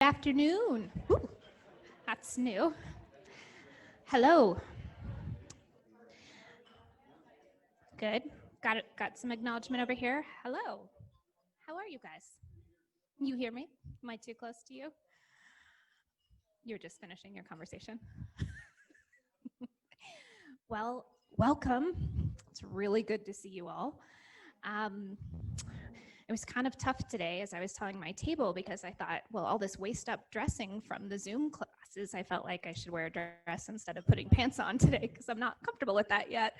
Afternoon. Ooh, that's new. Hello. Good. Got some acknowledgement over here. Hello. How are you guys? You hear me? Am I too close to you? You're just finishing your conversation. Well, welcome. It's really good to see you all. It was kind of tough today as I was telling my table because I thought, well, all this waist up dressing from the Zoom classes, I felt like I should wear a dress instead of putting pants on today because I'm not comfortable with that yet.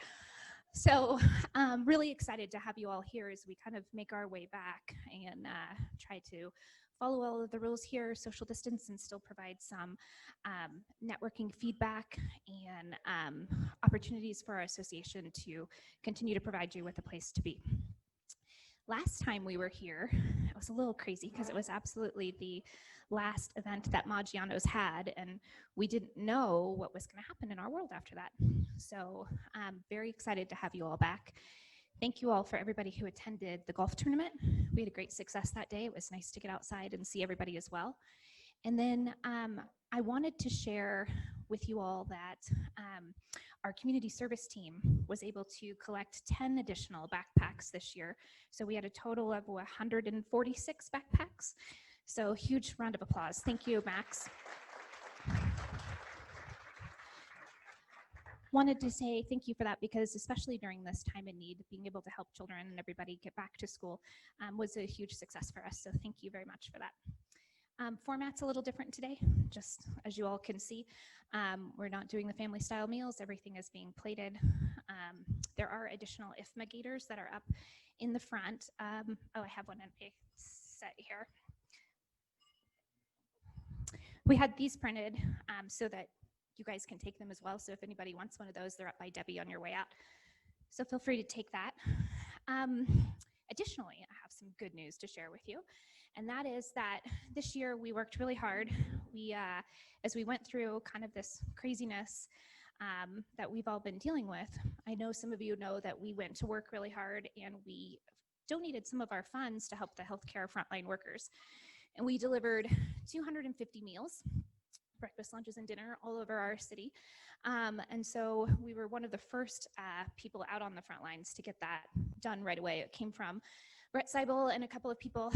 So I'm really excited to have you all here as we kind of make our way back and try to follow all of the rules here, social distance, and still provide some networking feedback and opportunities for our association to continue to provide you with a place to be. Last time we were here, it was a little crazy because it was absolutely the last event that Maggiano's had, and we didn't know what was going to happen in our world after that. So I'm very excited to have you all back. Thank you all for everybody who attended the golf tournament. We had a great success that day. It was nice to get outside and see everybody as well. And then I wanted to share with you all that our community service team was able to collect 10 additional backpacks this year. So we had a total of 146 backpacks. So huge round of applause. Thank you, Max. Wanted to say thank you for that because especially during this time of need, being able to help children and everybody get back to school was a huge success for us. So thank you very much for that. Format's a little different today, just as you all can see. We're not doing the family style meals. Everything is being plated. There are additional IFMA gators that are up in the front. I have one in a set here. We had these printed so that you guys can take them as well. So if anybody wants one of those, they're up by Debbie on your way out. So feel free to take that. Additionally, I have some good news to share with you. And that is that this year we worked really hard. We, as we went through kind of this craziness that we've all been dealing with, I know some of you know that we went to work really hard and we donated some of our funds to help the healthcare frontline workers. And we delivered 250 meals, breakfast, lunches, and dinner all over our city. And so we were one of the first people out on the front lines to get that done right away. It came from Brett Seibel and a couple of people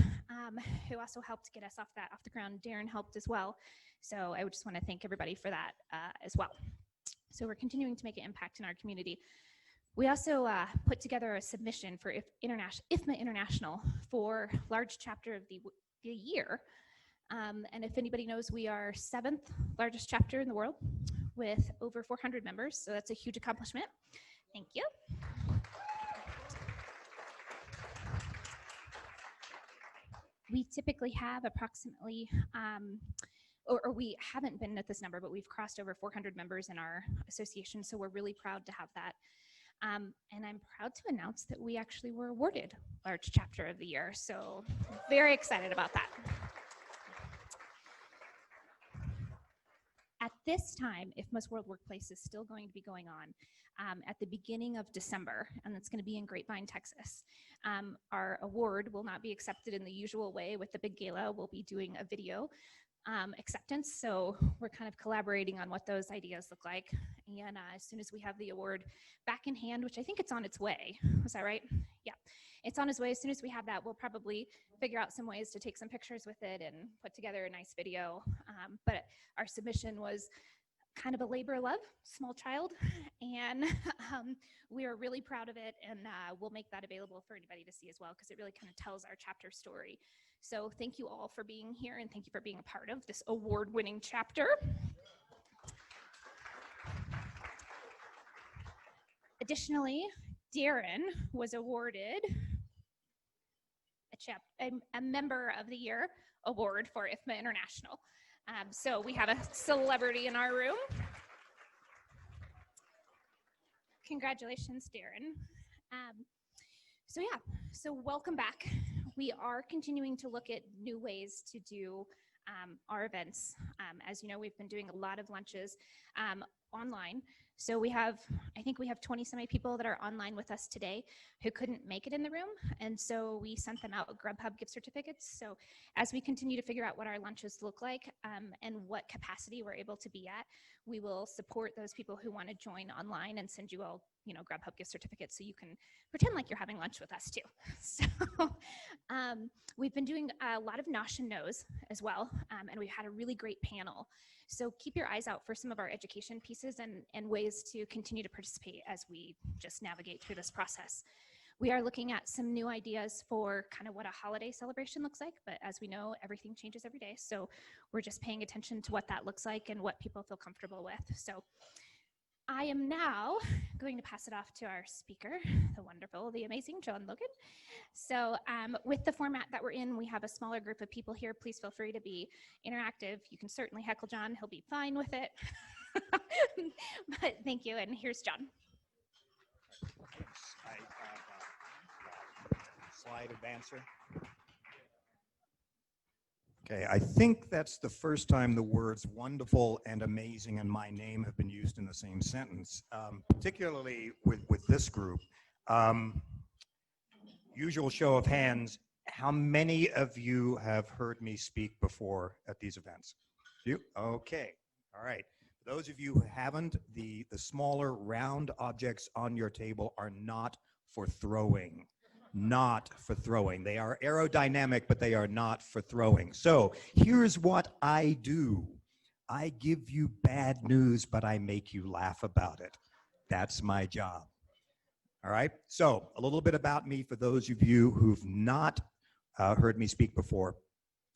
who also helped get us off the ground. Darren helped as well. So I would just want to thank everybody for that as well. So we're continuing to make an impact in our community. We also put together a submission for IFMA International for large chapter of the year. And if anybody knows, we are 7th largest chapter in the world with over 400 members. So that's a huge accomplishment. Thank you. We typically have approximately, or we haven't been at this number, but we've crossed over 400 members in our association, so we're really proud to have that. And I'm proud to announce that we actually were awarded Large Chapter of the Year, so very excited about that. At this time, IFMA's World Workplace is still going to be going on at the beginning of December, and it's going to be in Grapevine, Texas. Our award will not be accepted in the usual way with the big gala. We'll be doing a video acceptance, so we're kind of collaborating on what those ideas look like. And as soon as we have the award back in hand, which I think it's on its way, was that right? Yeah, it's on its way. As soon as we have that, we'll probably figure out some ways to take some pictures with it and put together a nice video. But our submission was kind of a labor of love, small child, and we are really proud of it, and we'll make that available for anybody to see as well because it really kind of tells our chapter story. So thank you all for being here, and thank you for being a part of this award-winning chapter. Additionally, Darren was awarded a Member of the Year award for IFMA International. So we have a celebrity in our room. Congratulations, Darren. So welcome back. We are continuing to look at new ways to do our events. As you know, we've been doing a lot of lunches online. So I think we have 20 some people that are online with us today who couldn't make it in the room. And so we sent them out Grubhub gift certificates. So as we continue to figure out what our lunches look like and what capacity we're able to be at, we will support those people who want to join online and send you all, Grubhub gift certificates so you can pretend like you're having lunch with us too. So we've been doing a lot of nosh and knows as well. And we've had a really great panel. So keep your eyes out for some of our education pieces and ways to continue to participate as we just navigate through this process. We are looking at some new ideas for kind of what a holiday celebration looks like, but as we know, everything changes every day. So we're just paying attention to what that looks like and what people feel comfortable with. So I am now going to pass it off to our speaker, the wonderful, the amazing John Logan. So with the format that we're in, we have a smaller group of people here. Please feel free to be interactive. You can certainly heckle John. He'll be fine with it. But thank you, and here's John. I have a slide advancer. Okay, I think that's the first time the words wonderful and amazing and my name have been used in the same sentence, particularly with this group. Usual show of hands, how many of you have heard me speak before at these events? You? Okay, all right. For those of you who haven't, the smaller round objects on your table are not for throwing. Not for throwing. They are aerodynamic, but they are not for throwing. So here's what I do. I give you bad news, but I make you laugh about it. That's my job. All right. So a little bit about me for those of you who've not heard me speak before.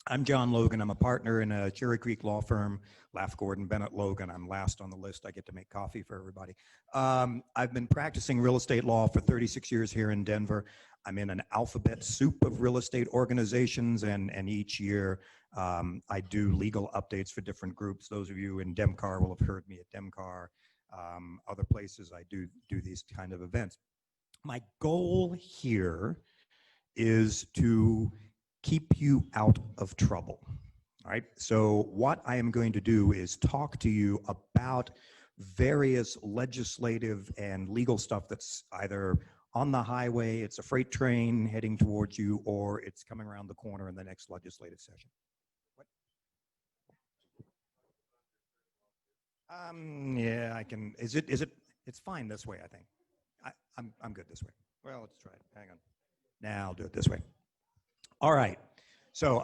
I'm John Logan. I'm a partner in a Cherry Creek law firm, Laff, Gordon, Bennett, Logan. I'm last on the list. I get to make coffee for everybody. I've been practicing real estate law for 36 years here in Denver. I'm in an alphabet soup of real estate organizations, and each year I do legal updates for different groups. Those of you in DEMCAR will have heard me at DEMCAR. Other places I do these kind of events. My goal here is to keep you out of trouble. All right. So what I am going to do is talk to you about various legislative and legal stuff that's either on the highway, it's a freight train heading towards you, or it's coming around the corner in the next legislative session. What? Yeah, I can. Is it? It's fine this way, I think. I'm good this way. Well, let's try it. Hang on. Now I'll do it this way. All right. So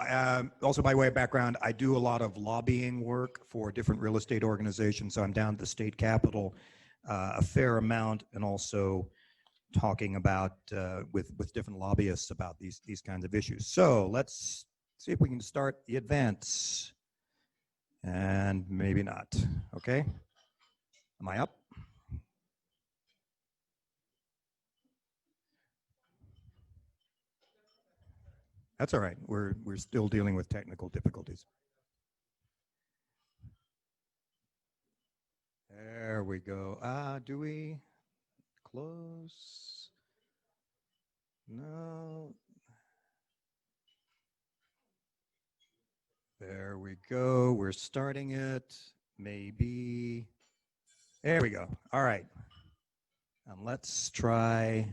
also by way of background, I do a lot of lobbying work for different real estate organizations. So I'm down at the state capitol a fair amount, and also talking about with different lobbyists about these kinds of issues. So let's see if we can start the advance. And maybe not. Okay. Am I up? That's all right. We're still dealing with technical difficulties. There we go. Do we close? No. There we go. We're starting it. Maybe. There we go. All right. And let's try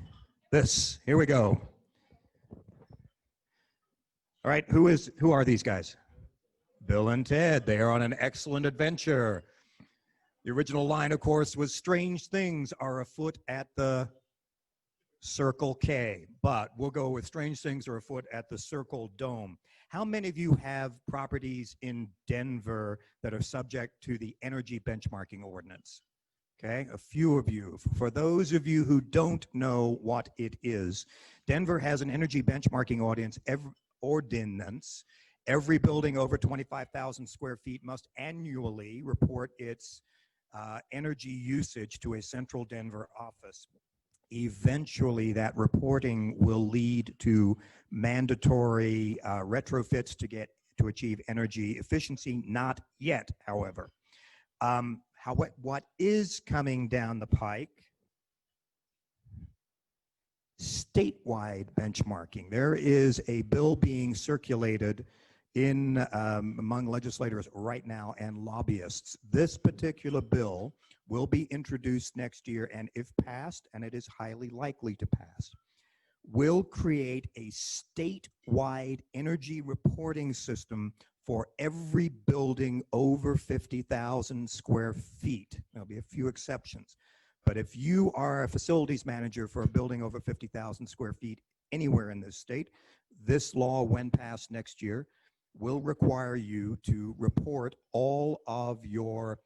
this. Here we go. All right, who are these guys? Bill and Ted. They are on an excellent adventure. The original line, of course, was strange things are afoot at the Circle K, but we'll go with strange things are afoot at the Circle Dome. How many of you have properties in Denver that are subject to the energy benchmarking ordinance? Okay, a few of you. For those of you who don't know what it is, Denver has an energy benchmarking ordinance. Every building over 25,000 square feet must annually report its energy usage to a central Denver office. Eventually, that reporting will lead to mandatory retrofits to achieve energy efficiency. Not yet, however. What is coming down the pike? Statewide benchmarking. There is a bill being circulated among legislators right now and lobbyists. This particular bill will be introduced next year, and if passed, and it is highly likely to pass, will create a statewide energy reporting system for every building over 50,000 square feet. There'll be a few exceptions. But if you are a facilities manager for a building over 50,000 square feet anywhere in this state, this law, when passed next year, will require you to report all of your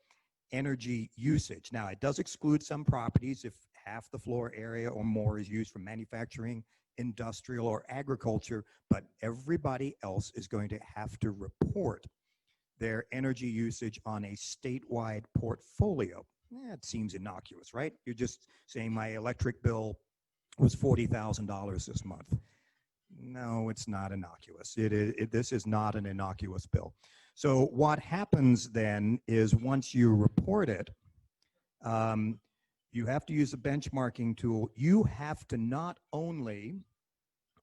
energy usage. Now, it does exclude some properties if half the floor area or more is used for manufacturing, industrial, or agriculture, but everybody else is going to have to report their energy usage on a statewide portfolio. It seems innocuous, right? You're just saying my electric bill was $40,000 this month. No, it's not innocuous. This is not an innocuous bill. So what happens then is once you report it, you have to use a benchmarking tool. You have to not only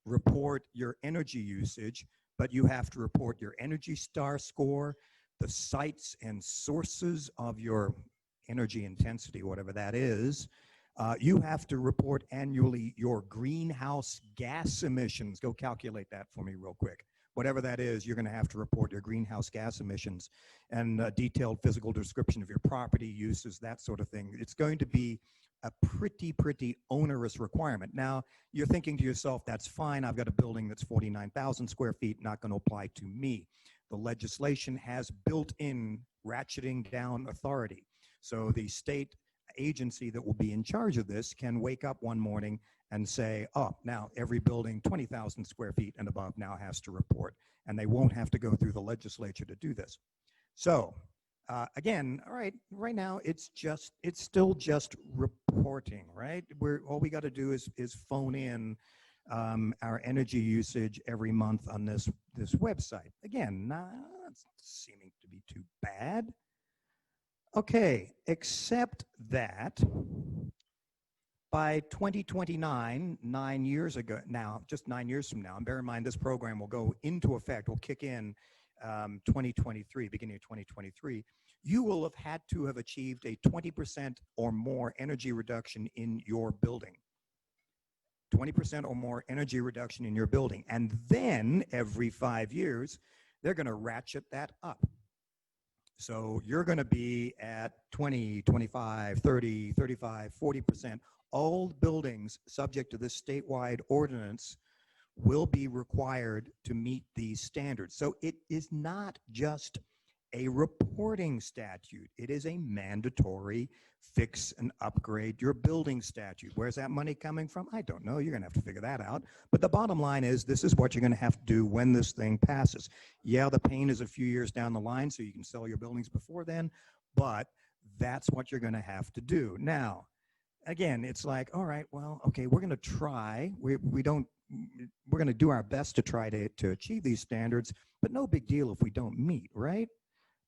report your energy usage, but you have to report your Energy Star score, the sites and sources of your energy intensity, whatever that is. You have to report annually your greenhouse gas emissions. Go calculate that for me real quick. Whatever that is, you're going to have to report your greenhouse gas emissions and a detailed physical description of your property uses, that sort of thing. It's going to be a pretty onerous requirement. Now, you're thinking to yourself, that's fine. I've got a building that's 49,000 square feet, not going to apply to me. The legislation has built-in ratcheting down authority. So the state agency that will be in charge of this can wake up one morning and say, oh, now every building 20,000 square feet and above now has to report, and they won't have to go through the legislature to do this. So again, all right, right now it's still just reporting, right? All we got to do is phone in our energy usage every month on this website. Again, not seeming to be too bad. Okay, except that by 2029, 9 years ago now, just 9 years from now, and bear in mind this program will go into effect, will kick in 2023, beginning of 2023, you will have had to have achieved a 20% or more energy reduction in your building. 20% or more energy reduction in your building. And then every 5 years, they're going to ratchet that up. So you're going to be at 20, 25, 30, 35, 40%. All buildings subject to this statewide ordinance will be required to meet these standards. So it is not just a reporting statute. It is a mandatory fix and upgrade your building statute. Where's that money coming from? I don't know. You're going to have to figure that out. But the bottom line is this is what you're going to have to do when this thing passes. Yeah, the pain is a few years down the line, so you can sell your buildings before then, but that's what you're going to have to do. Now, again, it's like, all right, well, okay, we're going to try. We're going to do our best to try to achieve these standards, but no big deal if we don't meet, right?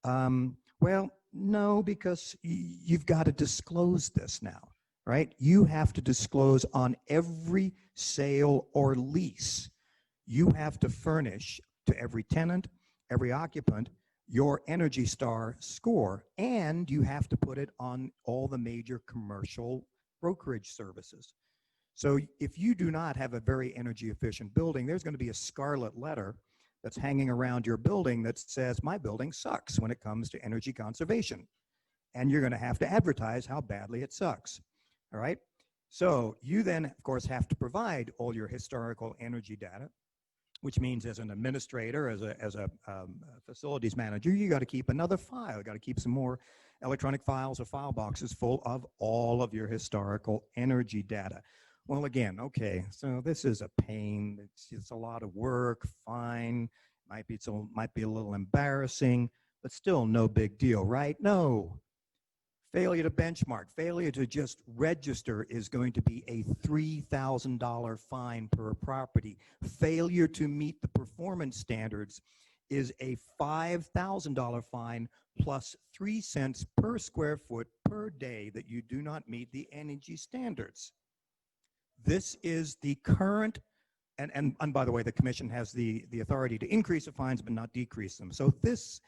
Well, no, because you've got to disclose this now, right? You have to disclose on every sale or lease. You have to furnish to every tenant, every occupant, your Energy Star score, and you have to put it on all the major commercial brokerage services. So if you do not have a very energy efficient building, there's going to be a scarlet letter that's hanging around your building that says, my building sucks when it comes to energy conservation. And you're going to have to advertise how badly it sucks. All right? So you then, of course, have to provide all your historical energy data, which means as an administrator, as a facilities manager, you got to keep another file. You got to keep some more electronic files or file boxes full of all of your historical energy data. Well, again, okay, so this is a pain. It's a lot of work, fine. Might be a little embarrassing, but still no big deal, right? No. Failure to benchmark, failure to just register is going to be a $3,000 fine per property. Failure to meet the performance standards is a $5,000 fine plus 3 cents per square foot per day that you do not meet the energy standards. This is the current and by the way, the commission has the authority to increase the fines but not decrease them. So this,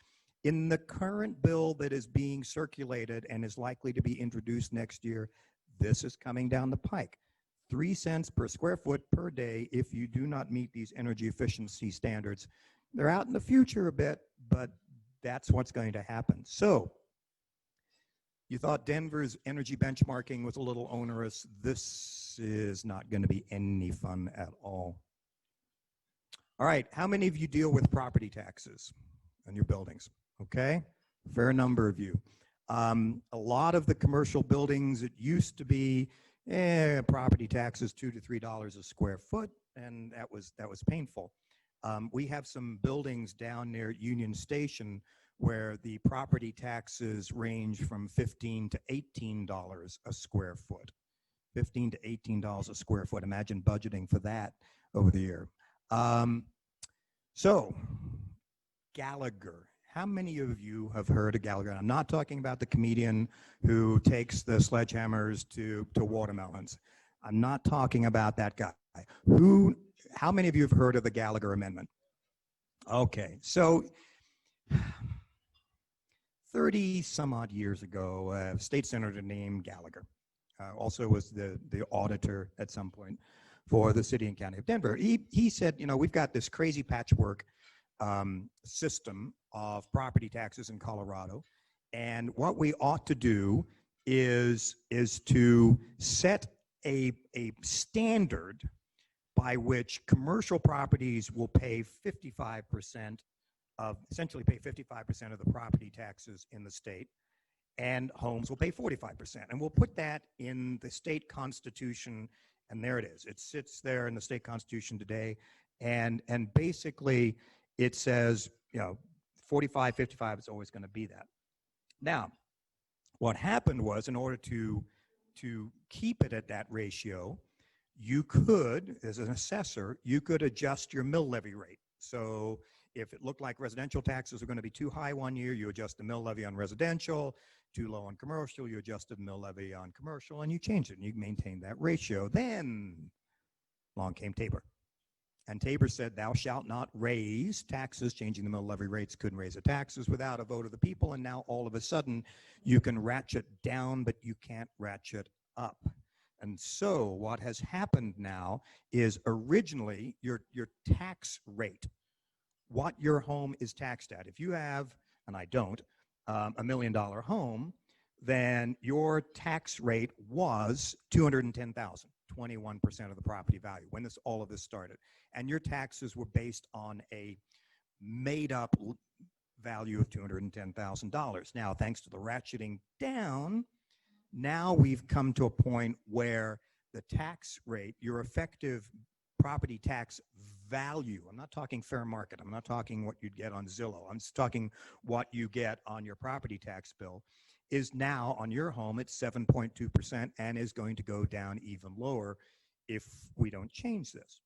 in the current bill that is being circulated and is likely to be introduced next year, this is coming down the pike. 3 cents per square foot per day if you do not meet these energy efficiency standards. They're out in the future a bit, but that's what's going to happen. So you thought Denver's energy benchmarking was a little onerous. This is not going to be any fun at all. All right, how many of you deal with property taxes on your buildings? Okay, fair number of you. A lot of the commercial buildings, it used to be property taxes $2 to $3 a square foot, and that was painful. We have some buildings down near Union Station where the property taxes range from $15 to $18 a square foot. $15 to $18 a square foot. Imagine budgeting for that over the year. So, Gallagher. How many of you have heard of Gallagher? I'm not talking about the comedian who takes the sledgehammers to watermelons. I'm not talking about that guy. How many of you have heard of the Gallagher Amendment? Okay, so 30 some odd years ago, a state senator named Gallagher also was the auditor at some point for the city and county of Denver. He said, you know, we've got this crazy patchwork system of property taxes in Colorado, and what we ought to do is to set a standard by which commercial properties will pay 55% essentially pay 55% of the property taxes in the state, and homes will pay 45%. And we'll put that in the state constitution, and there it is. It sits there in the state constitution today, and basically it says, you know, 45, 55 is always going to be that. Now, what happened was, in order to keep it at that ratio, you could, as an assessor, you could adjust your mill levy rate. So if it looked like residential taxes are going to be too high one year, you adjust the mill levy on residential. Too low on commercial, you adjusted the mill levy on commercial, and you changed it, and you maintained that ratio. Then along came Tabor. And Tabor said, thou shalt not raise taxes. Changing the mill levy rates couldn't raise the taxes without a vote of the people, and now all of a sudden you can ratchet down, but you can't ratchet up. And so what has happened now is, originally your tax rate, what your home is taxed at. If you have, and I don't, $1 million home, then your tax rate was $210,000, 21% of the property value when all of this started. And your taxes were based on a made-up value of $210,000. Now, thanks to the ratcheting down, now we've come to a point where the tax rate, your effective property tax value, I'm not talking fair market, I'm not talking what you'd get on Zillow, I'm just talking what you get on your property tax bill, is now on your home at 7.2% and is going to go down even lower if we don't change this.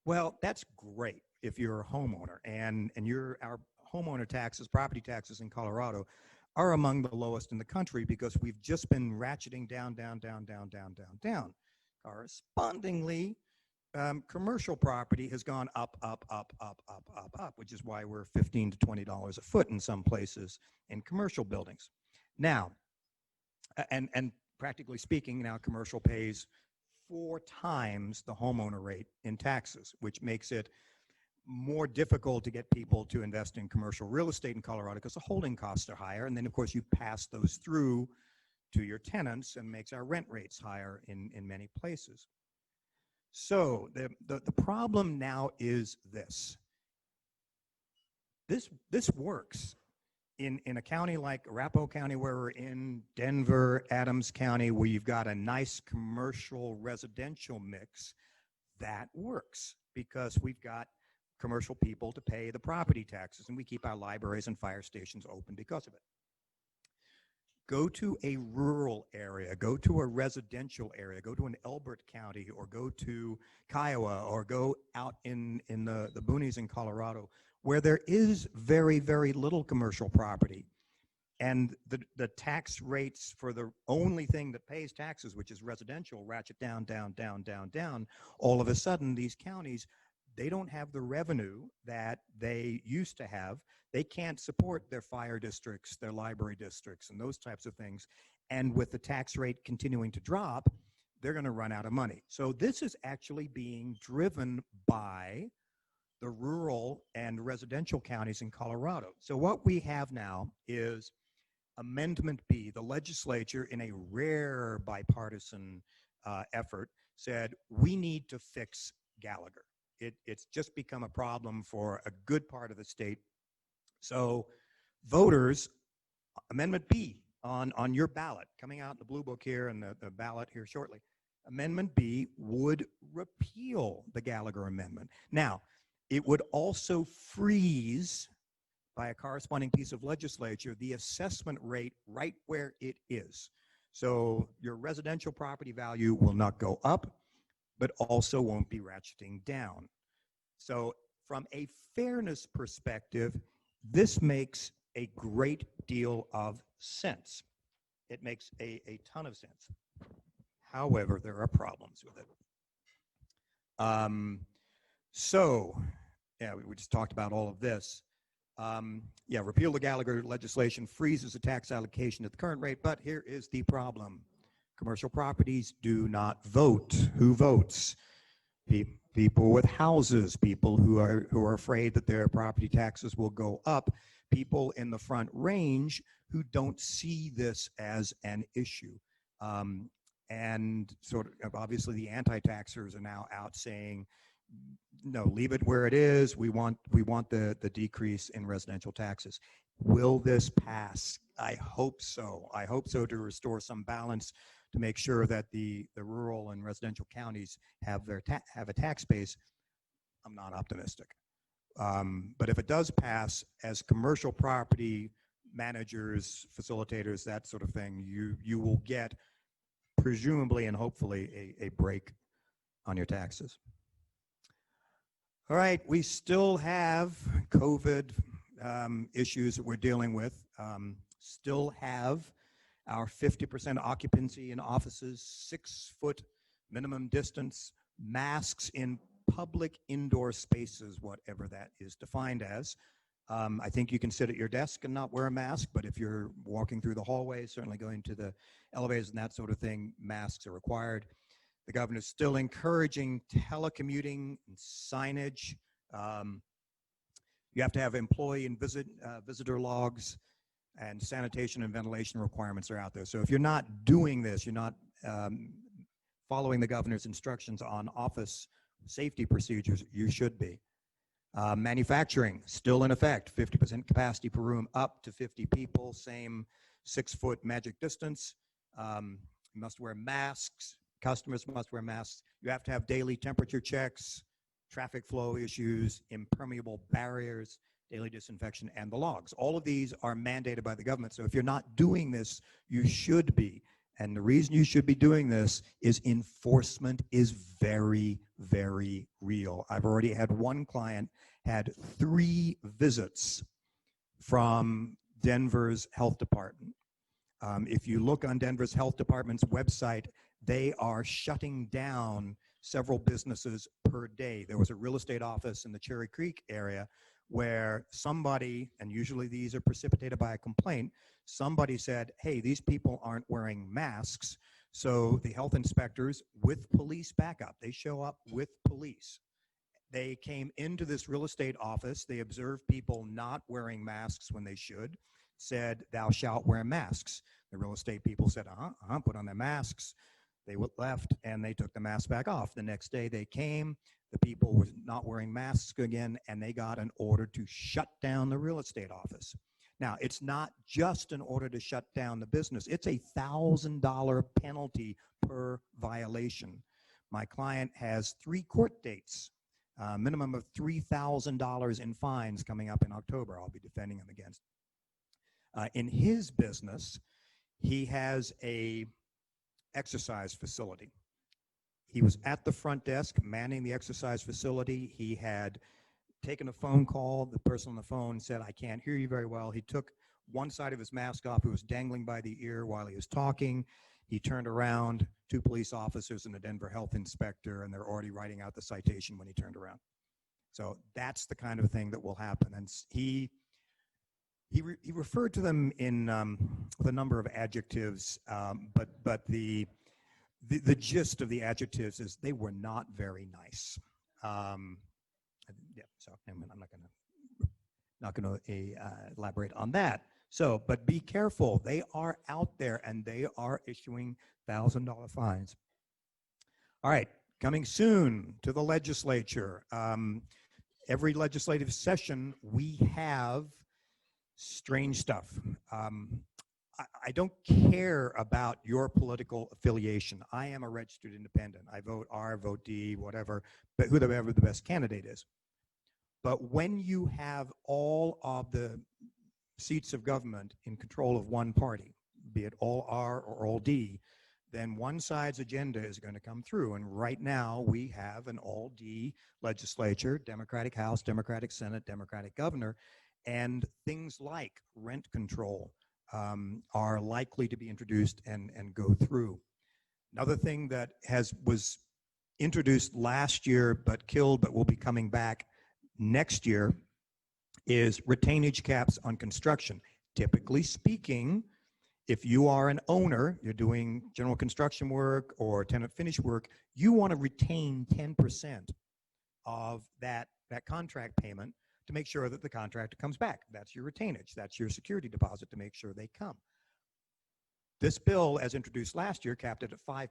Well, that's great if you're a homeowner, and our homeowner taxes, property taxes in Colorado are among the lowest in the country because we've just been ratcheting down. Correspondingly, commercial property has gone up, which is why we're $15 to $20 a foot in some places in commercial buildings. Now, and practically speaking, now commercial pays 4 times the homeowner rate in taxes, which makes it more difficult to get people to invest in commercial real estate in Colorado because the holding costs are higher. And then, of course, you pass those through to your tenants and makes our rent rates higher in many places. So the problem now is this. This works in a county like Arapahoe County, where we're in, Denver, Adams County, where you've got a nice commercial residential mix. That works because we've got commercial people to pay the property taxes, and we keep our libraries and fire stations open because of it. Go to a rural area, go to a residential area, go to an Elbert County, or go to Kiowa, or go out in the boonies in Colorado, where there is very, very little commercial property. and the tax rates for the only thing that pays taxes, which is residential, ratchet down, down, down, down, down. All of a sudden, these counties, they don't have the revenue that they used to have. They can't support their fire districts, their library districts, and those types of things. And with the tax rate continuing to drop, they're going to run out of money. So this is actually being driven by the rural and residential counties in Colorado. So what we have now is Amendment B. The legislature, in a rare bipartisan effort, said we need to fix Gallagher. It's just become a problem for a good part of the state. So voters, Amendment B on your ballot, coming out in the blue book here and the ballot here shortly, Amendment B would repeal the Gallagher Amendment. Now, it would also freeze, by a corresponding piece of legislature, the assessment rate right where it is. So your residential property value will not go up, but also won't be ratcheting down. So from a fairness perspective, this makes a great deal of sense. It makes a ton of sense. However, there are problems with it. Yeah, we just talked about all of this. Yeah, repeal the Gallagher legislation, freezes the tax allocation at the current rate, but here is the problem. Commercial properties do not vote. Who votes? People with houses, people who are afraid that their property taxes will go up, people in the Front Range who don't see this as an issue. And sort of obviously the anti-taxers are now out saying, no, leave it where it is. We want the decrease in residential taxes. Will this pass? I hope so. I hope so, to restore some balance, to make sure that the rural and residential counties have a tax base. I'm not optimistic. But if it does pass, as commercial property managers, facilitators, that sort of thing, you will get, presumably and hopefully, a break on your taxes. All right, we still have COVID issues that we're dealing with. Still have our 50% occupancy in offices, 6-foot minimum distance, masks in public indoor spaces, whatever that is defined as. I think you can sit at your desk and not wear a mask, but if you're walking through the hallways, certainly going to the elevators and that sort of thing, masks are required. The governor's still encouraging telecommuting and signage. You have to have employee and visitor logs, and sanitation and ventilation requirements are out there. So if you're not doing this, you're not following the governor's instructions on office safety procedures, you should be. Manufacturing, still in effect, 50% capacity per room, up to 50 people, same 6-foot magic distance. You must wear masks. Customers must wear masks. You have to have daily temperature checks, traffic flow issues, impermeable barriers, daily disinfection, and the logs. All of these are mandated by the government. So if you're not doing this, you should be. And the reason you should be doing this is enforcement is very, very real. I've already had one client had 3 visits from Denver's health department. If you look on Denver's health department's website, they are shutting down several businesses per day. There was a real estate office in the Cherry Creek area where somebody, and usually these are precipitated by a complaint, somebody said, hey, these people aren't wearing masks. So the health inspectors, with police backup, they show up with police. They came into this real estate office. They observed people not wearing masks when they should, said, thou shalt wear masks. The real estate people said, put on their masks. They left and they took the mask back off. The next day they came, the people were not wearing masks again, and they got an order to shut down the real estate office. Now, it's not just an order to shut down the business. It's a $1,000 penalty per violation. My client has 3 court dates, minimum of $3,000 in fines coming up in October. I'll be defending him against. In his business, he has a exercise facility. He was at the front desk manning the exercise facility. He had taken a phone call. The person on the phone said, I can't hear you very well. He took one side of his mask off. It was dangling by the ear while he was talking. He turned around, 2 police officers and a Denver health inspector, and they're already writing out the citation when he turned around. So that's the kind of thing that will happen. And he referred to them in with a number of adjectives, but the gist of the adjectives is they were not very nice. Yeah, so I'm not going to elaborate on that. So, but be careful. They are out there and they are issuing $1,000 fines. All right, coming soon to the legislature. Every legislative session, we have strange stuff. I don't care about your political affiliation. I am a registered independent. I vote R, vote D, whatever, but whoever the best candidate is. But when you have all of the seats of government in control of one party, be it all R or all D, then one side's agenda is going to come through. And right now we have an all D legislature, Democratic House, Democratic Senate, Democratic governor, and things like rent control are likely to be introduced and go through. Another thing that was introduced last year but killed but will be coming back next year is retainage caps on construction. Typically speaking, if you are an owner, you're doing general construction work or tenant finish work, you want to retain 10% of that contract payment to make sure that the contractor comes back. That's your retainage. That's your security deposit to make sure they come. This bill, as introduced last year, capped it at 5%.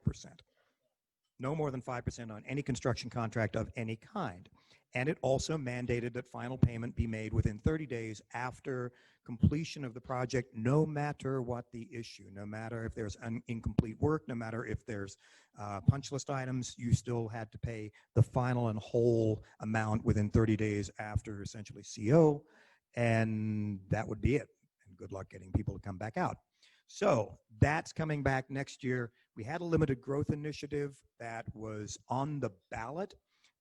No more than 5% on any construction contract of any kind. And it also mandated that final payment be made within 30 days after completion of the project, no matter what the issue, no matter if there's incomplete work, no matter if there's punch list items, you still had to pay the final and whole amount within 30 days after essentially CO, and that would be it. And good luck getting people to come back out. So that's coming back next year. We had a limited growth initiative that was on the ballot,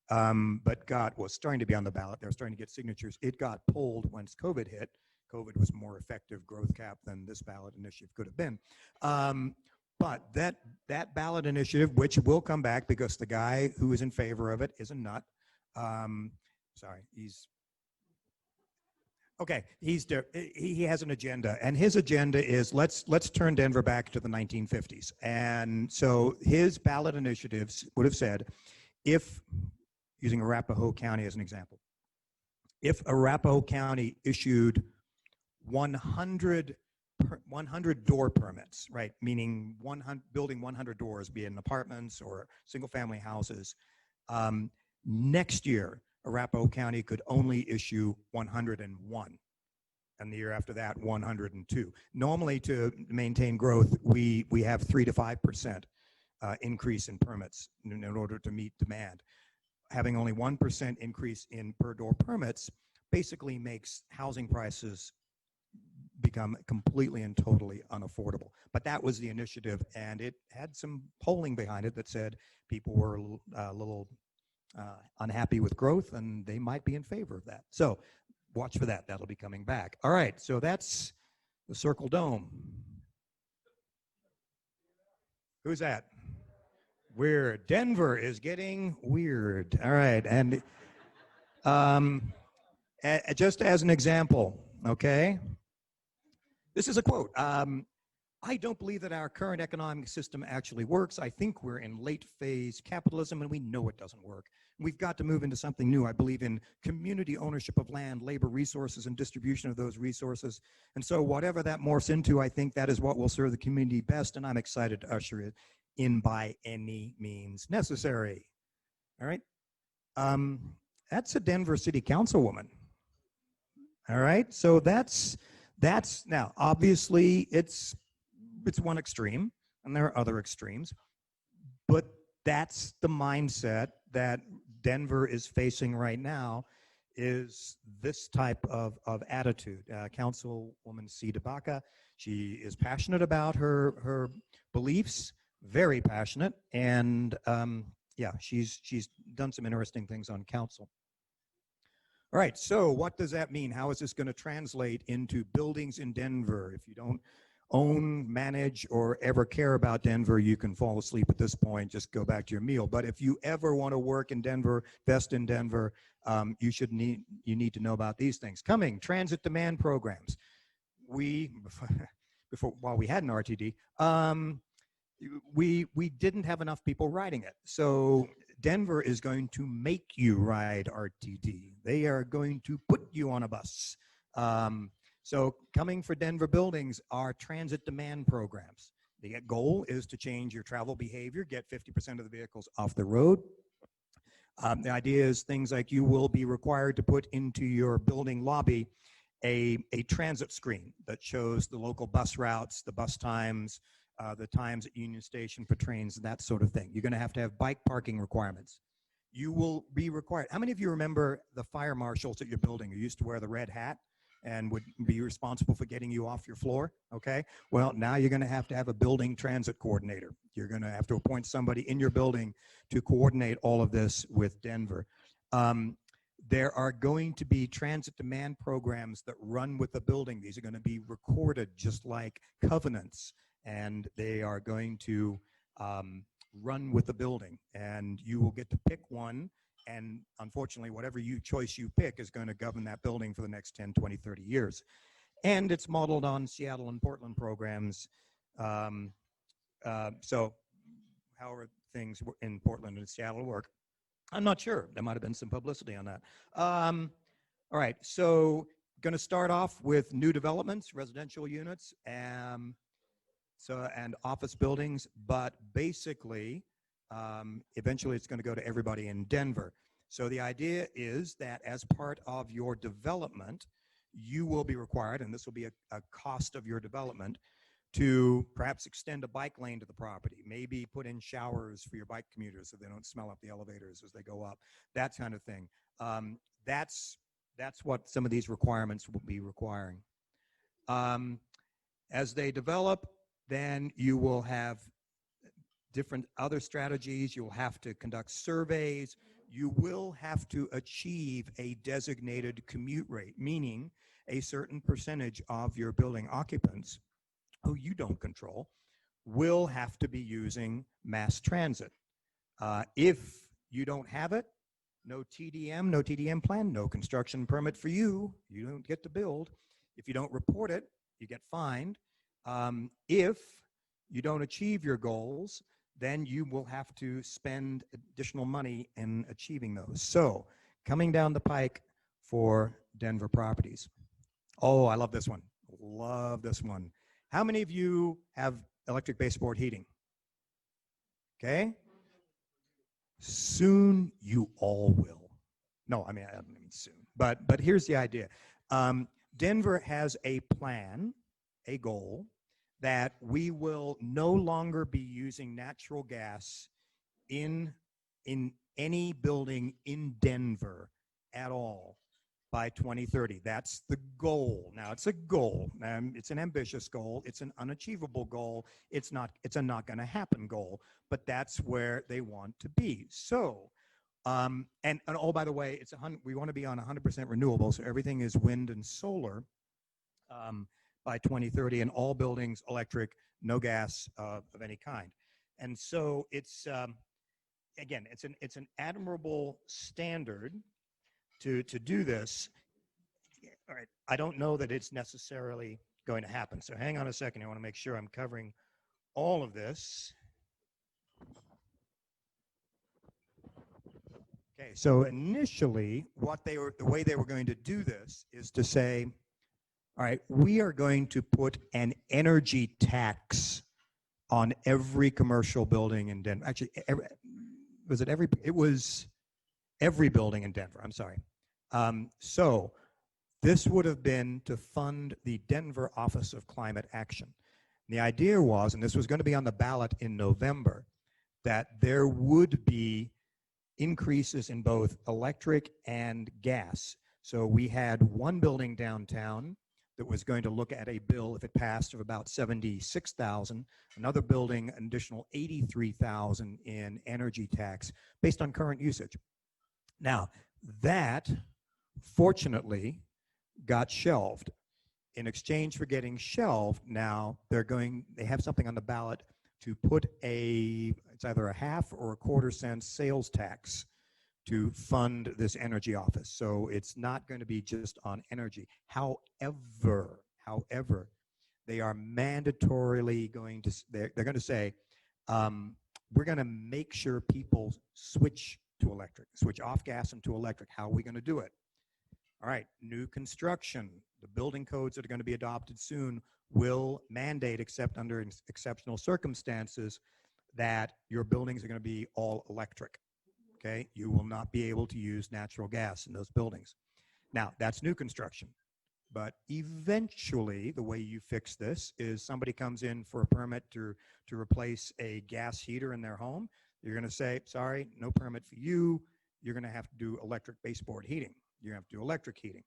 but was starting to be on the ballot. They were starting to get signatures. It got pulled once COVID hit. COVID was more effective growth cap than this ballot initiative could have been. But that ballot initiative, which will come back because the guy who is in favor of it is a nut. Sorry, he has an agenda, and his agenda is let's turn Denver back to the 1950s. And so his ballot initiatives would have said, if, using Arapahoe County as an example, if Arapahoe County issued 100 door permits, right, meaning building 100 doors, be it in apartments or single-family houses, next year, Arapahoe County could only issue 101, and the year after that, 102. Normally, to maintain growth, we have 3 to 5% increase in permits in order to meet demand. Having only 1% increase in per door permits basically makes housing prices become completely and totally unaffordable. But that was the initiative, and it had some polling behind it that said people were a little unhappy with growth, and they might be in favor of that. So watch for that. That'll be coming back. All right, so that's the Circle Dome. Who's that? Weird. Denver is getting weird. All right, and just as an example, okay? This is a quote. I don't believe that our current economic system actually works. I think we're in late phase capitalism, and we know it doesn't work. We've got to move into something new. I believe in community ownership of land, labor, resources, and distribution of those resources. And so whatever that morphs into, I think that is what will serve the community best, and I'm excited to usher it in by any means necessary. All right? That's a Denver City Councilwoman. All right? So that's now, obviously, it's one extreme, and there are other extremes, but that's the mindset that Denver is facing right now, is this type of attitude. Councilwoman C. DeBaca, she is passionate about her beliefs, very passionate, and yeah, she's done some interesting things on council. All right, so what does that mean? How is this going to translate into buildings in Denver? If you don't own, manage, or ever care about Denver, you can fall asleep at this point, just go back to your meal. But if you ever want to work in Denver, invest in Denver, you need to know about these things. Coming, transit demand programs. While we had an RTD, we didn't have enough people riding it. So Denver is going to make you ride RTD. They are going to put you on a bus. So coming for Denver buildings are transit demand programs. The goal is to change your travel behavior, get 50% of the vehicles off the road. The idea is things like you will be required to put into your building lobby a transit screen that shows the local bus routes, the bus times, the times at Union Station for trains, that sort of thing. You're going to have bike parking requirements. You will be required. How many of you remember the fire marshals at your building who used to wear the red hat and would be responsible for getting you off your floor? Okay. Well, now you're going to have a building transit coordinator. You're going to have to appoint somebody in your building to coordinate all of this with Denver. There are going to be transit demand programs that run with the building. These are going to be recorded just like covenants, and they are going to run with the building. And you will get to pick one, and unfortunately, whatever choice you pick is going to govern that building for the next 10, 20, 30 years. And it's modeled on Seattle and Portland programs. So however things in Portland and Seattle work, I'm not sure. There might have been some publicity on that. All right, so going to start off with new developments, residential units, and office buildings, but basically, eventually it's going to go to everybody in Denver. So the idea is that as part of your development, you will be required, and this will be a cost of your development, to perhaps extend a bike lane to the property, maybe put in showers for your bike commuters so they don't smell up the elevators as they go up, that kind of thing. That's what some of these requirements will be requiring. As they develop, then you will have different other strategies. You'll have to conduct surveys. You will have to achieve a designated commute rate, meaning a certain percentage of your building occupants, who you don't control, will have to be using mass transit. If you don't have it, no TDM plan, no construction permit for you. You don't get to build. If you don't report it, you get fined. If you don't achieve your goals, then you will have to spend additional money in achieving those. So coming down the pike for Denver properties. Oh, I love this one. Love this one. How many of you have electric baseboard heating? Okay. Soon you all will. No, I don't mean soon, but here's the idea. Denver has a plan, a goal, that we will no longer be using natural gas in any building in Denver at all by 2030. That's the goal. Now, it's a goal. It's an ambitious goal. It's an unachievable goal. It's a not going to happen goal, but that's where they want to be. So, and oh, by the way, we want to be on 100% renewable, so everything is wind and solar by 2030, and all buildings electric, no gas of any kind. And so it's again, it's an admirable standard to do this. All right, I don't know that it's necessarily going to happen. So hang on a second. I want to make sure I'm covering all of this. Okay, so initially, the way they were going to do this is to say, all right, we are going to put an energy tax on every commercial building in Denver. Actually, it was every building in Denver. I'm sorry. So this would have been to fund the Denver Office of Climate Action. The idea was, and this was going to be on the ballot in November, that there would be increases in both electric and gas. So we had one building downtown that was going to look at a bill, if it passed, of about $76,000. Another building, an additional $83,000 in energy tax based on current usage. Now, that fortunately got shelved. In exchange for getting shelved, now they have something on the ballot to put it's either a half or a quarter cent sales tax to fund this energy office. So it's not going to be just on energy. However, they are mandatorily they're going to say, we're going to make sure people switch to electric, switch off gas into electric. How are we going to do it? All right, new construction. The building codes that are going to be adopted soon will mandate, except under exceptional circumstances, that your buildings are going to be all electric. Okay, you will not be able to use natural gas in those buildings. Now, that's new construction. But eventually, the way you fix this is somebody comes in for a permit to replace a gas heater in their home. You're going to say, sorry, no permit for you. You're going to have to do electric baseboard heating. You're going to have to do electric heating.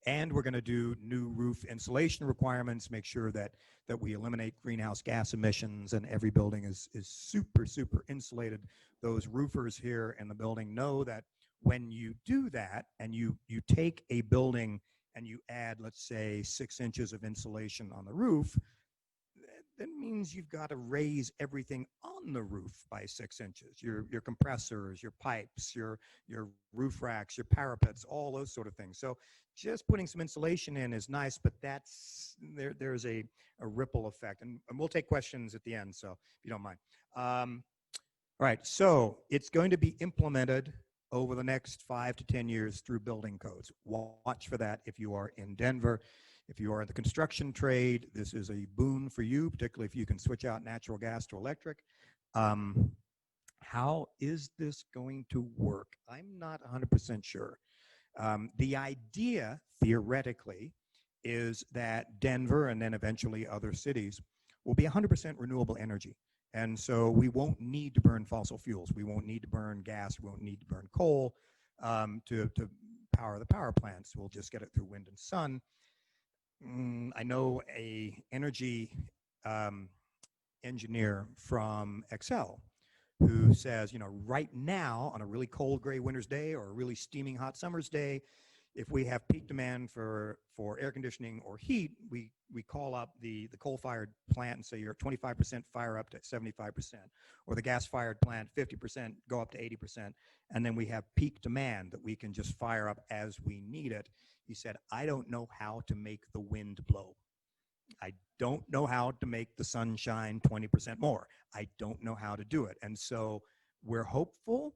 And we're going to do new roof insulation requirements, make sure that we eliminate greenhouse gas emissions, and every building is super, super insulated. Those roofers here in the building know that when you do that and you take a building and you add, let's say, 6 inches of insulation on the roof, that means you've got to raise everything on the roof by 6 inches. Your compressors, your pipes, your roof racks, your parapets, all those sort of things. So just putting some insulation in is nice, but there's a ripple effect. And we'll take questions at the end, so if you don't mind. All right, so it's going to be implemented over the next 5 to 10 years through building codes. Watch for that if you are in Denver. If you are in the construction trade, this is a boon for you, particularly if you can switch out natural gas to electric. How is this going to work? I'm not 100% sure. The idea, theoretically, is that Denver and then eventually other cities will be 100% renewable energy. And so we won't need to burn fossil fuels. We won't need to burn gas. We won't need to burn coal to power the power plants. We'll just get it through wind and sun. I know a energy engineer from Excel who says, right now on a really cold gray winter's day or a really steaming hot summer's day, if we have peak demand for air conditioning or heat, we call up the coal-fired plant and say you're 25% fire up to 75%, or the gas-fired plant 50% go up to 80%, and then we have peak demand that we can just fire up as we need it. He said, I don't know how to make the wind blow. I don't know how to make the sun shine 20% more. I don't know how to do it. And so we're hopeful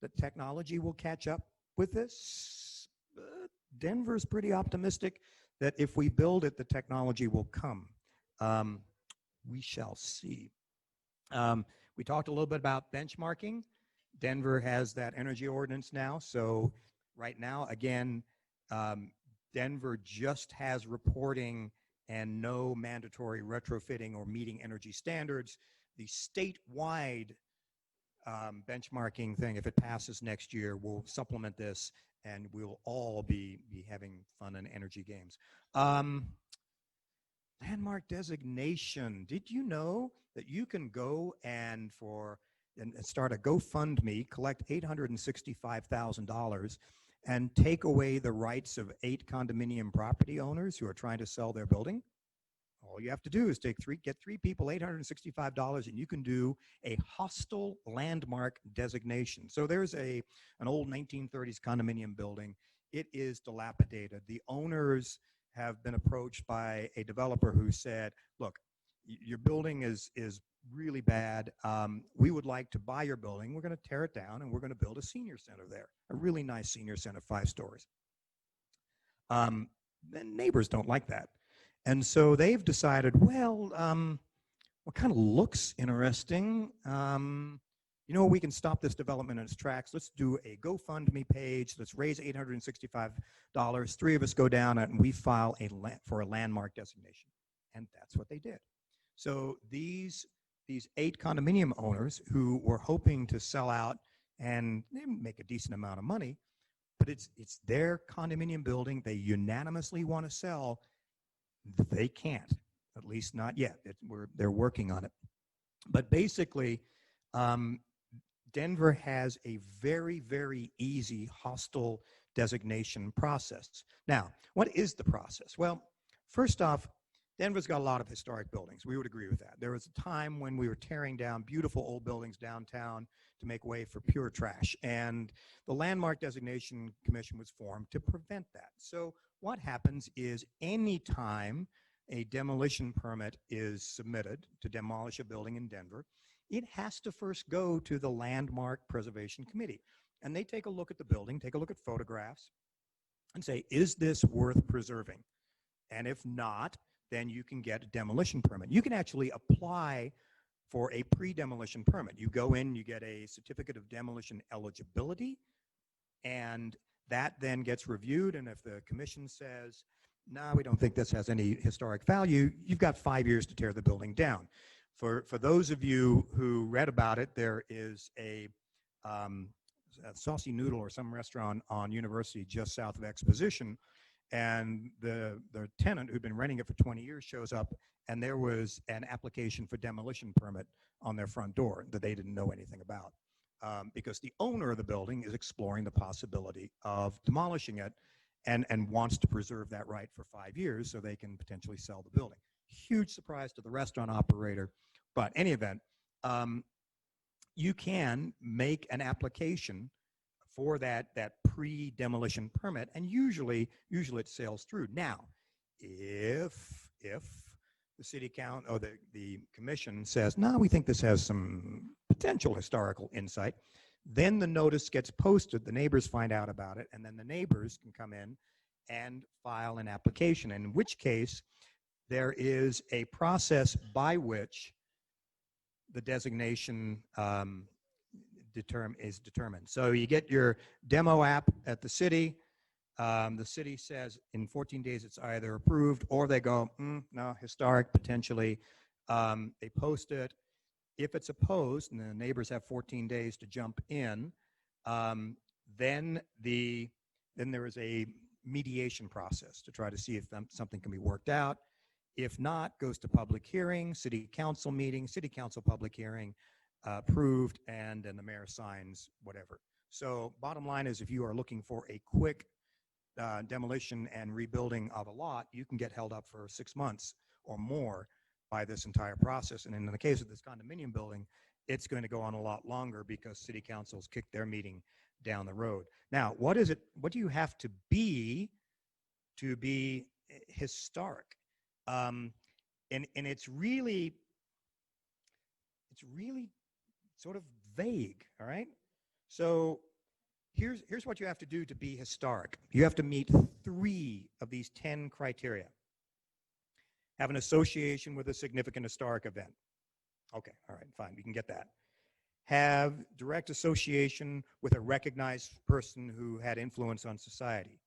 that technology will catch up with this. Denver's pretty optimistic that if we build it, the technology will come. We shall see. We talked a little bit about benchmarking. Denver has that energy ordinance now. So right now, again, Denver just has reporting and no mandatory retrofitting or meeting energy standards. The statewide benchmarking thing, if it passes next year, will supplement this, and we'll all be having fun and energy games. Landmark designation. Did you know that you can go and start a GoFundMe, collect $865,000, and take away the rights of 8 condominium property owners who are trying to sell their building? All you have to do is get 3 people $865, and you can do a hostile landmark designation. So there's an old 1930s condominium building. It is dilapidated. The owners have been approached by a developer who said, look, your building is really bad. We would like to buy your building. We're going to tear it down, and we're going to build a senior center there, a really nice senior center, 5 stories. The neighbors don't like that. And so they've decided, well, what kind of looks interesting? We can stop this development in its tracks. Let's do a GoFundMe page. Let's raise $865. 3 of us go down and we file for a landmark designation. And that's what they did. So these 8 condominium owners who were hoping to sell out and make a decent amount of money, but it's their condominium building. They unanimously want to sell. They can't, at least not yet. They're working on it. But basically, Denver has a very, very easy hostile designation process. Now, what is the process? Well, first off, Denver's got a lot of historic buildings. We would agree with that. There was a time when we were tearing down beautiful old buildings downtown to make way for pure trash. And the Landmark Designation Commission was formed to prevent that. So what happens is anytime a demolition permit is submitted to demolish a building in Denver, it has to first go to the Landmark Preservation Committee. And they take a look at the building, take a look at photographs, and say, is this worth preserving? And if not, then you can get a demolition permit. You can actually apply for a pre-demolition permit. You go in, you get a certificate of demolition eligibility, and that then gets reviewed. And if the commission says, no, we don't think this has any historic value, you've got 5 years to tear the building down. For those of you who read about it, there is a Saucy Noodle or some restaurant on University just south of Exposition, and the tenant who'd been renting it for 20 years shows up, and there was an application for demolition permit on their front door that they didn't know anything about, because the owner of the building is exploring the possibility of demolishing it and wants to preserve that right for 5 years so they can potentially sell the building. Huge surprise to the restaurant operator, but in any event, you can make an application for that pre-demolition permit, and usually it sails through. Now, if the city council or the commission says, no, we think this has some potential historical insight, then the notice gets posted, the neighbors find out about it, and then the neighbors can come in and file an application, in which case there is a process by which the designation is determined. So you get your demo app at the city. The city says in 14 days it's either approved, or they go, no, historic potentially. They post it. If it's opposed, and the neighbors have 14 days to jump in, then there is a mediation process to try to see if something can be worked out. If not, goes to public hearing, city council meeting, city council public hearing, approved, and then the mayor signs whatever. So bottom line is, if you are looking for a quick demolition and rebuilding of a lot, you can get held up for 6 months or more by this entire process. And in the case of this condominium building, it's going to go on a lot longer because city councils kicked their meeting down the road. Now, what do you have to be historic? And it's really sort of vague, all right? So here's what you have to do to be historic. You have to meet 3 of these 10 criteria. Have an association with a significant historic event. Okay, all right, fine, we can get that. Have direct association with a recognized person who had influence on society.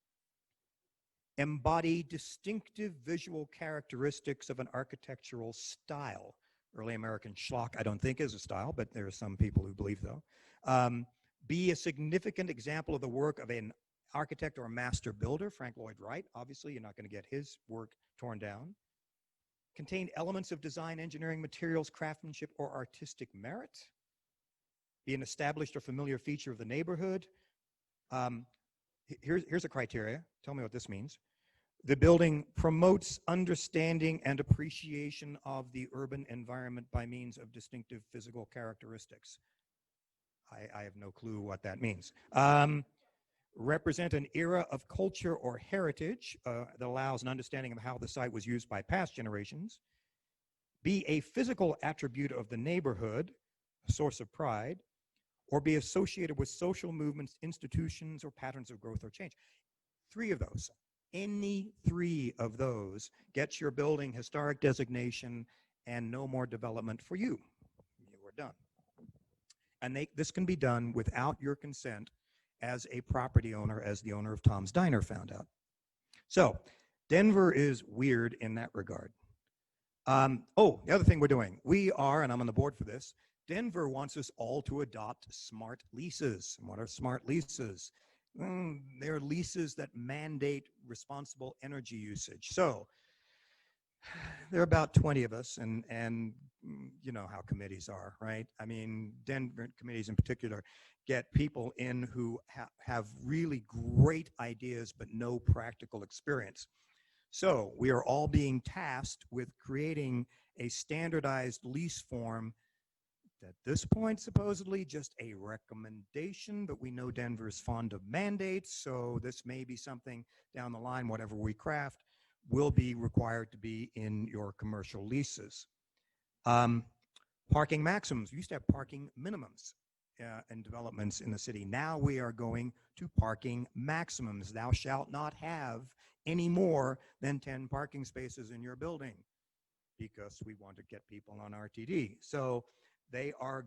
Embody distinctive visual characteristics of an architectural style. Early American schlock, I don't think, is a style, but there are some people who believe so. Be a significant example of the work of an architect or a master builder, Frank Lloyd Wright. Obviously, you're not going to get his work torn down. Contain elements of design, engineering, materials, craftsmanship, or artistic merit. Be an established or familiar feature of the neighborhood. Here's a criteria. Tell me what this means. The building promotes understanding and appreciation of the urban environment by means of distinctive physical characteristics. I have no clue what that means. Represent an era of culture or heritage that allows an understanding of how the site was used by past generations. Be a physical attribute of the neighborhood, a source of pride, or be associated with social movements, institutions, or patterns of growth or change. 3 of those. Any 3 of those gets your building historic designation and no more development for you. You are done. And this can be done without your consent as a property owner, as the owner of Tom's Diner found out. So Denver is weird in that regard. The other thing we're doing, we are, and I'm on the board for this, Denver wants us all to adopt smart leases. And what are smart leases? They're leases that mandate responsible energy usage. So there are about 20 of us, and you know how committees are, right? I mean, Denver committees in particular get people in who have really great ideas but no practical experience. So we are all being tasked with creating a standardized lease form. At this point, supposedly just a recommendation, but we know Denver's fond of mandates, so this may be something down the line, whatever we craft, will be required to be in your commercial leases. Parking maximums. We used to have parking minimums in developments in the city. Now we are going to parking maximums. Thou shalt not have any more than 10 parking spaces in your building because we want to get people on RTD. So they are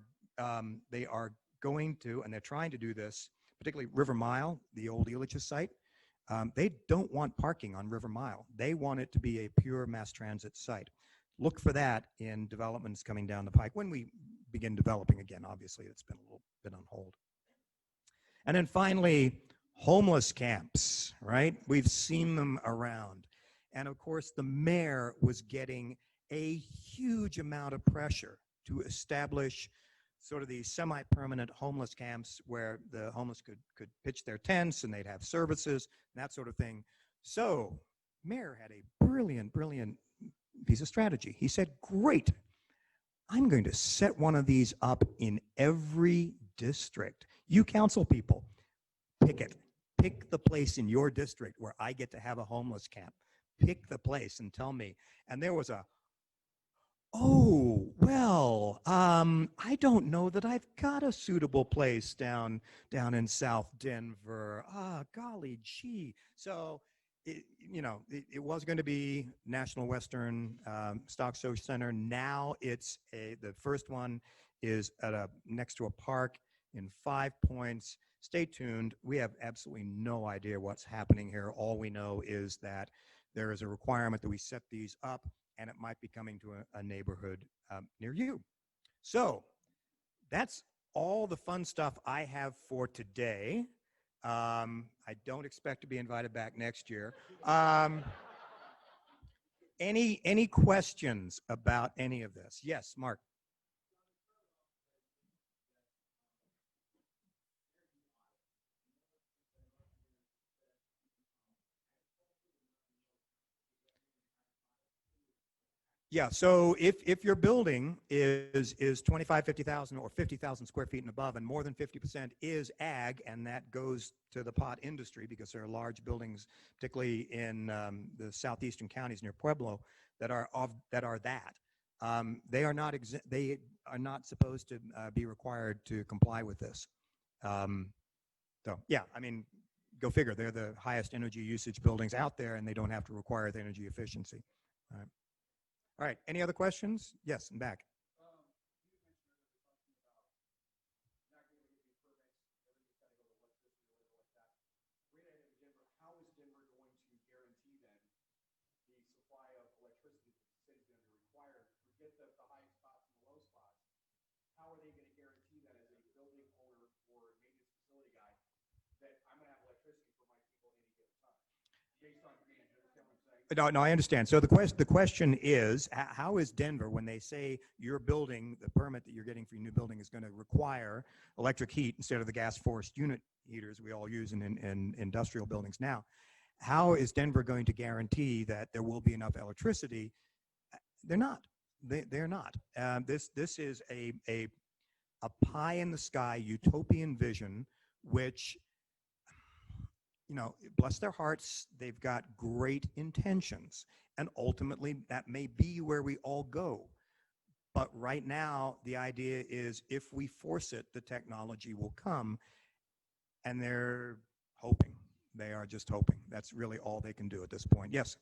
going to, and they're trying to do this, particularly River Mile, the old Elitch's site. They don't want parking on River Mile. They want it to be a pure mass transit site. Look for that in developments coming down the pike when we begin developing again. Obviously, it's been a little bit on hold. And then finally, homeless camps, right? We've seen them around. And of course, the mayor was getting a huge amount of pressure to establish sort of these semi-permanent homeless camps where the homeless could pitch their tents and they'd have services and that sort of thing. So mayor had a brilliant piece of strategy. He said, great, I'm going to set one of these up in every district. You council people, pick it. Pick the place in your district where I get to have a homeless camp. Pick the place and tell me. And there was a, oh, well, I don't know that I've got a suitable place down in South Denver. Golly gee. So, it was going to be National Western Stock Social Center. Now it's the first one is at next to a park in 5 Points. Stay tuned. We have absolutely no idea what's happening here. All we know is that there is a requirement that we set these up, and it might be coming to a neighborhood near you. So that's all the fun stuff I have for today. I don't expect to be invited back next year. Any questions about any of this? Yes, Mark. Yeah, so if your building is 25, 50,000 or 50,000 square feet and above, and more than 50% is ag, and that goes to the pot industry because there are large buildings, particularly in the southeastern counties near Pueblo, that are that. They are not supposed to be required to comply with this. So yeah, I mean, go figure. They're the highest energy usage buildings out there, and they don't have to require the energy efficiency. All right. All right, any other questions? Yes, in back. How is Denver going to guarantee then the supply of electricity that the city's going to require? Forget the high spots and the low spots. How are they going to guarantee that as a building owner or maintenance facility guy that I'm going to have electricity for my people at any given time based on demand? You understand what I'm saying? No, I understand. So the question is, how is Denver, when they say your building, the permit that you're getting for your new building is going to require electric heat instead of the gas forced unit heaters we all use in industrial buildings now, how is Denver going to guarantee that there will be enough electricity? They're not. They're not. This is a pie in the sky utopian vision, which, bless their hearts, they've got great intentions, and ultimately that may be where we all go. But right now, the idea is if we force it, the technology will come, and they're hoping. They are just hoping. That's really all they can do at this point. Yes?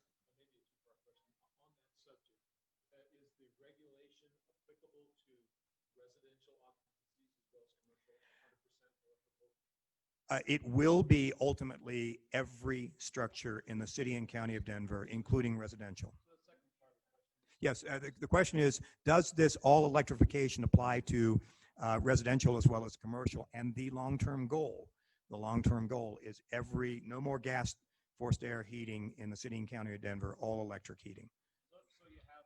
It will be ultimately every structure in the city and county of Denver, including residential. Yes, the question is, does this all electrification apply to residential as well as commercial? And the long-term goal is no more gas forced air heating in the city and county of Denver, all electric heating. So you have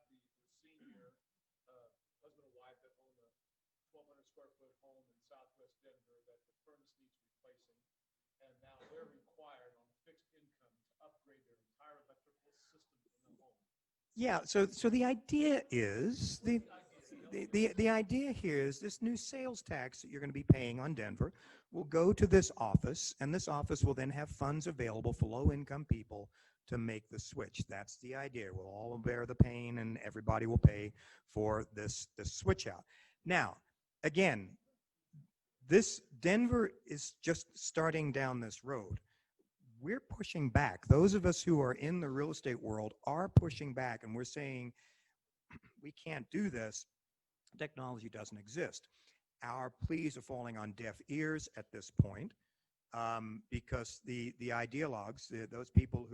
square foot home in Southwest Denver that the furnace needs replacing, and now they're required on a fixed income to upgrade their entire electrical system in the home. Yeah, so the idea is the idea here is this new sales tax that you're going to be paying on Denver will go to this office, and this office will then have funds available for low-income people to make the switch. That's the idea. We'll all bear the pain, and everybody will pay for this switch out. Now, again, this Denver is just starting down this road. We're pushing back. Those of us who are in the real estate world are pushing back, and we're saying we can't do this. Technology doesn't exist. Our pleas are falling on deaf ears at this point, because the ideologues, those people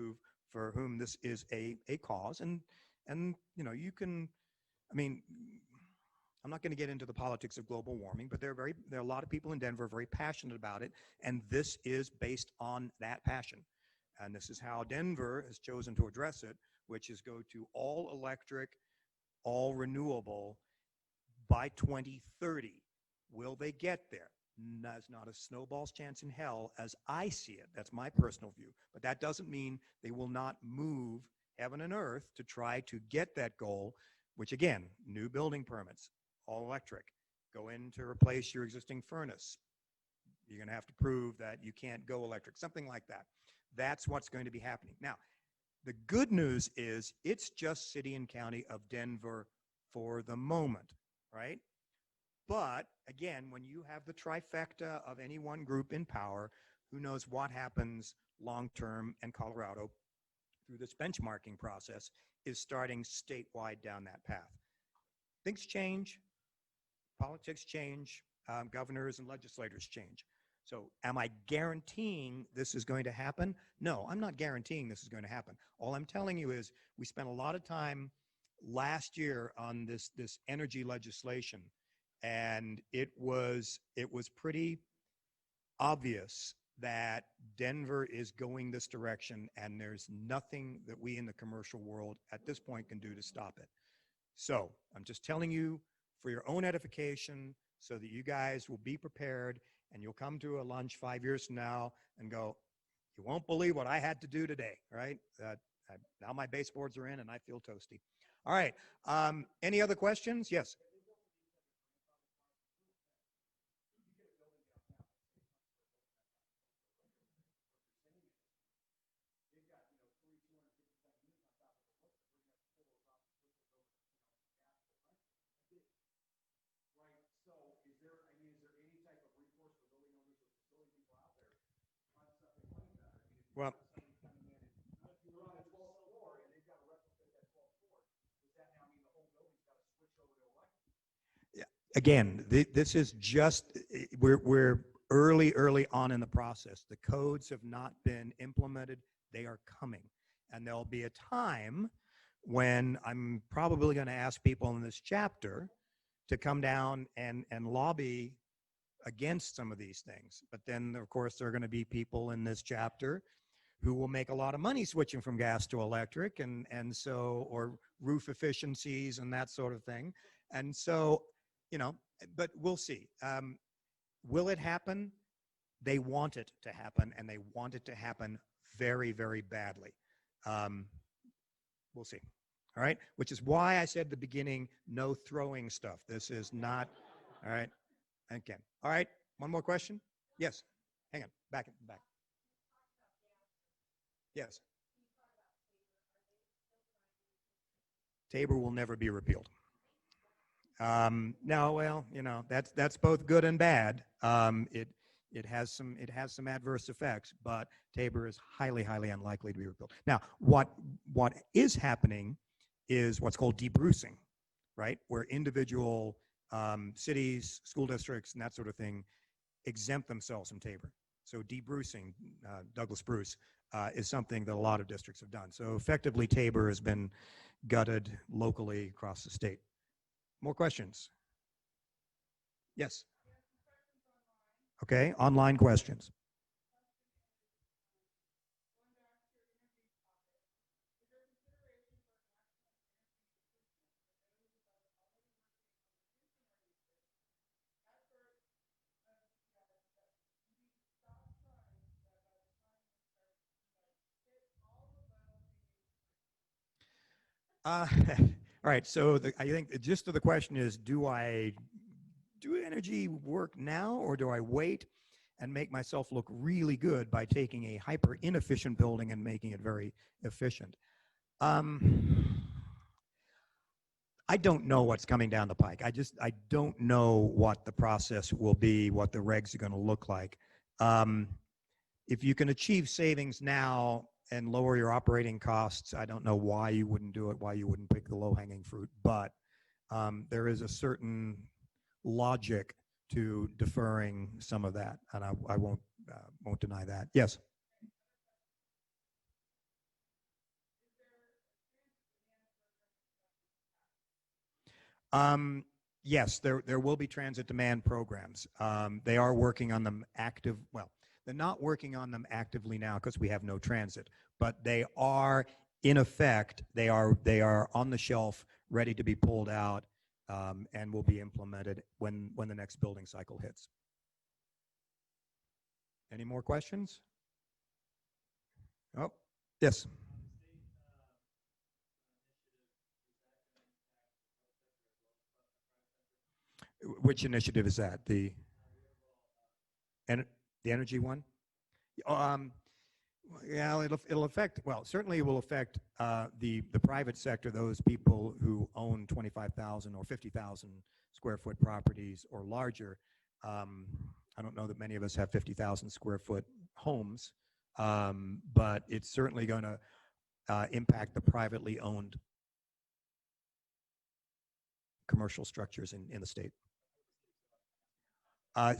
for whom this is a cause, and you know, you can, I mean, I'm not going to get into the politics of global warming, but there are a lot of people in Denver very passionate about it, and this is based on that passion. And this is how Denver has chosen to address it, which is go to all electric, all renewable by 2030. Will they get there? There's not a snowball's chance in hell as I see it. That's my personal view. But that doesn't mean they will not move heaven and earth to try to get that goal, which again, new building permits, all electric, go in to replace your existing furnace. You're going to have to prove that you can't go electric, something like that. That's what's going to be happening. Now, the good news is it's just city and county of Denver for the moment, right? But again, when you have the trifecta of any one group in power, who knows what happens long-term, and Colorado, through this benchmarking process, is starting statewide down that path. Things change, politics change, governors and legislators change. So am I guaranteeing this is going to happen? No, I'm not guaranteeing this is going to happen. All I'm telling you is we spent a lot of time last year on this energy legislation, and it was pretty obvious that Denver is going this direction, and there's nothing that we in the commercial world at this point can do to stop it. So I'm just telling you for your own edification, so that you guys will be prepared, and you'll come to a lunch 5 years from now and go, you won't believe what I had to do today, right? Now my baseboards are in and I feel toasty. All right, any other questions? Yes. Well, yeah, again, this is just, we're early on in the process. The codes have not been implemented. They are coming. And there'll be a time when I'm probably going to ask people in this chapter to come down and lobby against some of these things. But then, of course, there are going to be people in this chapter who will make a lot of money switching from gas to electric, and so, or roof efficiencies and that sort of thing. And so, you know, but we'll see. Will it happen? They want it to happen, and they want it to happen very, very badly. We'll see. All right, which is why I said at the beginning, no throwing stuff. This is not, all right, again. All right, one more question? Yes, hang on, back. Yes. Tabor will never be repealed. No, well, you know, that's both good and bad. It has some adverse effects, but Tabor is highly unlikely to be repealed. Now, what is happening is what's called debrucing, right? Where individual cities, school districts, and that sort of thing exempt themselves from Tabor. So debrucing, Douglas Bruce, is something that a lot of districts have done. So effectively, Tabor has been gutted locally across the state. More questions? Yes. Okay, online questions. All right. So I think the gist of the question is, do I do energy work now, or do I wait and make myself look really good by taking a hyper inefficient building and making it very efficient? I don't know what's coming down the pike. I don't know what the process will be, what the regs are going to look like. If you can achieve savings now and lower your operating costs, I don't know why you wouldn't do it, why you wouldn't pick the low-hanging fruit. But there is a certain logic to deferring some of that, and I won't deny that. Yes. Yes, there will be transit demand programs. They are working on them well, they're not working on them actively now because we have no transit, but they are in effect, they are on the shelf, ready to be pulled out, and will be implemented when the next building cycle hits. Any more questions? Oh, yes. Which initiative is that? The energy one? Yeah, it'll affect, well, certainly it will affect the private sector, those people who own 25,000 or 50,000 square foot properties or larger. I don't know that many of us have 50,000 square foot homes, but it's certainly going to impact the privately owned commercial structures in the state.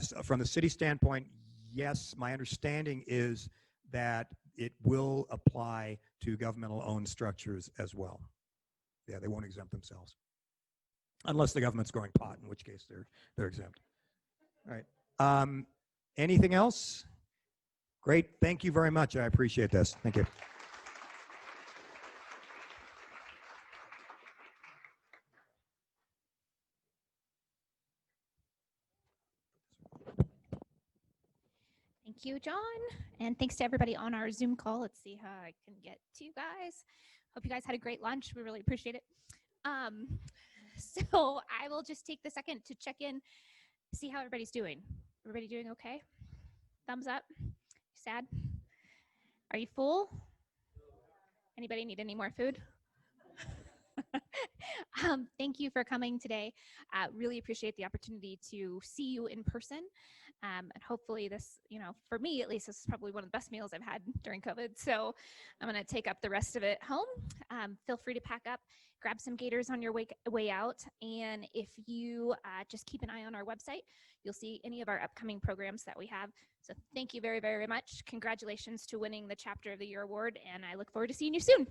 So from the city standpoint, yes, my understanding is that it will apply to governmental owned structures as well. Yeah, they won't exempt themselves. Unless the government's growing pot, in which case they're exempt. All right. Anything else? Great. Thank you very much. I appreciate this. Thank you. Thank you, John. And thanks to everybody on our Zoom call. Let's see how I can get to you guys. Hope you guys had a great lunch. We really appreciate it. So I will just take the second to check in, see how everybody's doing. Everybody doing okay? Thumbs up? Sad? Are you full? Anybody need any more food? Thank you for coming today. Really appreciate the opportunity to see you in person. And hopefully this, for me at least, this is probably one of the best meals I've had during COVID. So I'm going to take up the rest of it home. Feel free to pack up, grab some Gators on your way out. And if you just keep an eye on our website, you'll see any of our upcoming programs that we have. So thank you very, very much. Congratulations to winning the Chapter of the Year award. And I look forward to seeing you soon.